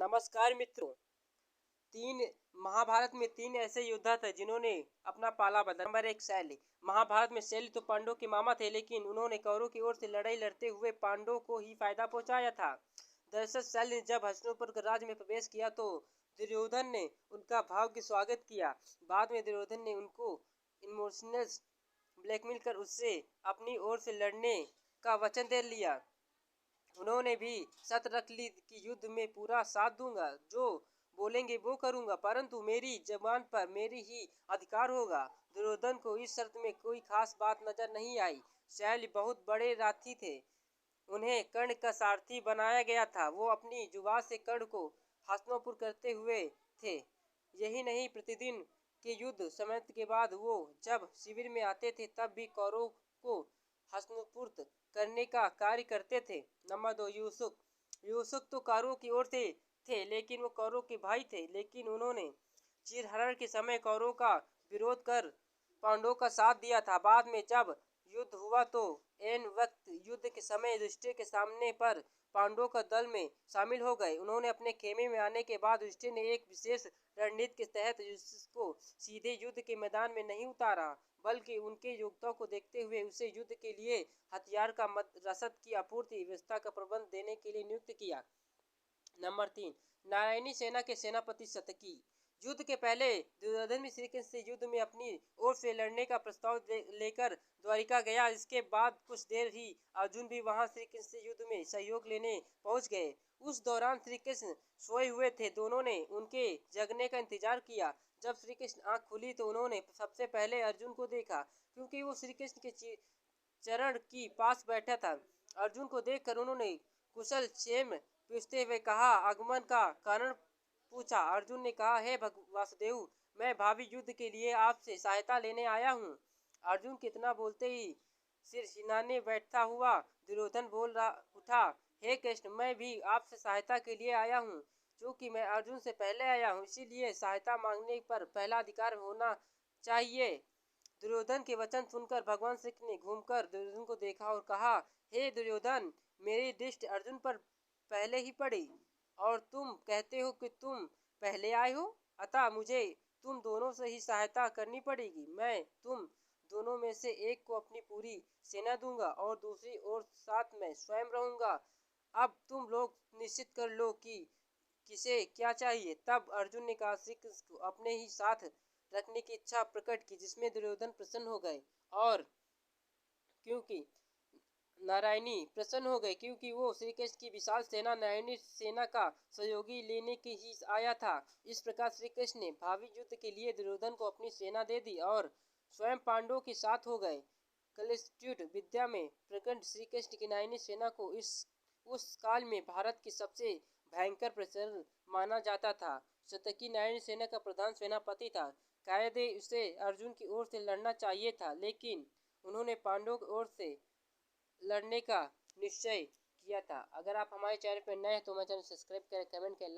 नमस्कार मित्रों। तीन महाभारत में तीन ऐसे योद्धा थे जिन्होंने अपना पाला बदला। नंबर 1, शैली। महाभारत में शैली तो पांडवों के मामा थे, लेकिन उन्होंने कौरवों की ओर से लड़ाई लड़ते हुए पांडवों को ही फायदा पहुंचाया था। दरअसल शैली ने जब हस्तिनापुर राज्य में प्रवेश किया तो दुर्योधन ने उनका भाव स्वागत किया। बाद में दुर्योधन ने उनको इमोशनल ब्लैकमेल कर उससे अपनी ओर से लड़ने का वचन दे लिया। उन्होंने भी शर्त रख ली कि युद्ध में पूरा साथ दूंगा, जो बोलेंगे वो करूंगा, परंतु मेरी जबान पर मेरी ही अधिकार होगा। दुर्योधन को इस शर्त में कोई खास बात नजर नहीं आई। शैल बहुत बड़े राथी थे, उन्हें कर्ण का सारथी बनाया गया था। वो अपनी जुबान से कर्ण को हस्तिनापुर करते हुए थे। यही नहीं, प्रतिदिन के युद्ध समाप्ति के बाद वो जब शिविर में आते थे तब भी कौरवों को हस्तिनापुर करने का कार्य करते थे। नंबर 2, यूसुफ। यूसुफ तो कौरवों की ओर से थे, लेकिन वो कौरवों के भाई थे, लेकिन उन्होंने चीरहरण के समय कौरवों का विरोध कर पांडवों का साथ दिया था। बाद में जब युद्ध हुआ तो ऐन वक्त युद्ध के समय युधिष्ठिर के सामने पर पांडवों का दल में शामिल हो गए। उन्होंने अपने खेमे में आने के बाद युधिष्ठिर ने एक विशेष रणनीति के तहत युधिष्ठिर को सीधे युद्ध के मैदान में नहीं उतारा, बल्कि उनके योग्यता को देखते हुए उसे युद्ध के लिए हथियार का रसद की आपूर्ति व्यवस्था का प्रबंध देने के लिए नियुक्त किया। नंबर 3, नारायणी सेना के सेनापति शतकी। युद्ध के पहले दुर्योधन भी श्री कृष्ण से युद्ध में अपनी ओर से लड़ने का प्रस्ताव लेकर द्वारिका गया। इसके बाद कुछ देर ही अर्जुन भी वहां श्री कृष्ण से युद्ध में सहयोग लेने पहुंच गए। उस दौरान श्री कृष्ण सोए हुए थे। दोनों ने उनके जगने का इंतजार किया। जब श्री कृष्ण आंख खुली तो उन्होंने सबसे पहले अर्जुन को देखा, क्योंकि वो श्री कृष्ण के चरण की पास बैठा था। अर्जुन को देखकर उन्होंने कुशल क्षेम पूछते हुए कहा, आगमन का कारण पूछा। अर्जुन ने कहा, हे वासुदेव, मैं भावी युद्ध के लिए आपसे सहायता लेने आया हूँ। अर्जुन के इतना बोलते ही सिर हिलाने बैठता हुआ दुर्योधन बोल रहा उठा, हे कृष्ण, मैं भी आपसे सहायता के लिए आया हूँ। क्योंकि मैं अर्जुन से पहले आया हूँ, इसीलिए सहायता मांगने पर पहला अधिकार होना चाहिए। दुर्योधन के वचन सुनकर भगवान श्री कृष्ण ने घूमकर दुर्योधन को देखा और कहा, हे दुर्योधन, मेरी दृष्टि अर्जुन पर पहले ही पड़ी और तुम कहते हो कि तुम पहले आए हो, अतः मुझे तुम दोनों से ही सहायता करनी पड़ेगी। मैं तुम दोनों में से एक को अपनी पूरी सेना दूंगा और दूसरी ओर साथ में स्वयं रहूंगा। अब तुम लोग निश्चित कर लो कि किसे क्या चाहिए। तब अर्जुन ने कहा, श्री कृष्ण को अपने ही साथ रखने की इच्छा प्रकट की, जिसमें दुर्योधन प्रसन्न हो गए और क्योंकि नारायणी प्रसन्न हो गए, क्योंकि वो श्री कृष्ण की विशाल सेना नारायणी सेना का सहयोगी लेने के ही आया था। इस प्रकार श्री कृष्ण ने भावी युद्ध के लिए दुर्योधन को अपनी सेना दे दी और स्वयं पांडवों के साथ हो गए। कलिस्ट्यूट विद्या में प्रकट श्री कृष्ण की नारायणी सेना को उस काल में भारत की सबसे भयंकर प्रचंड माना जाता था। शतकी नारायणी सेना का प्रधान सेनापति था। कायदे उसे अर्जुन की ओर से लड़ना चाहिए था, लेकिन उन्होंने पांडवों की ओर से लड़ने का निश्चय किया था। अगर आप हमारे चैनल पर नए हैं तो हमारे चैनल सब्सक्राइब करें, कमेंट करें।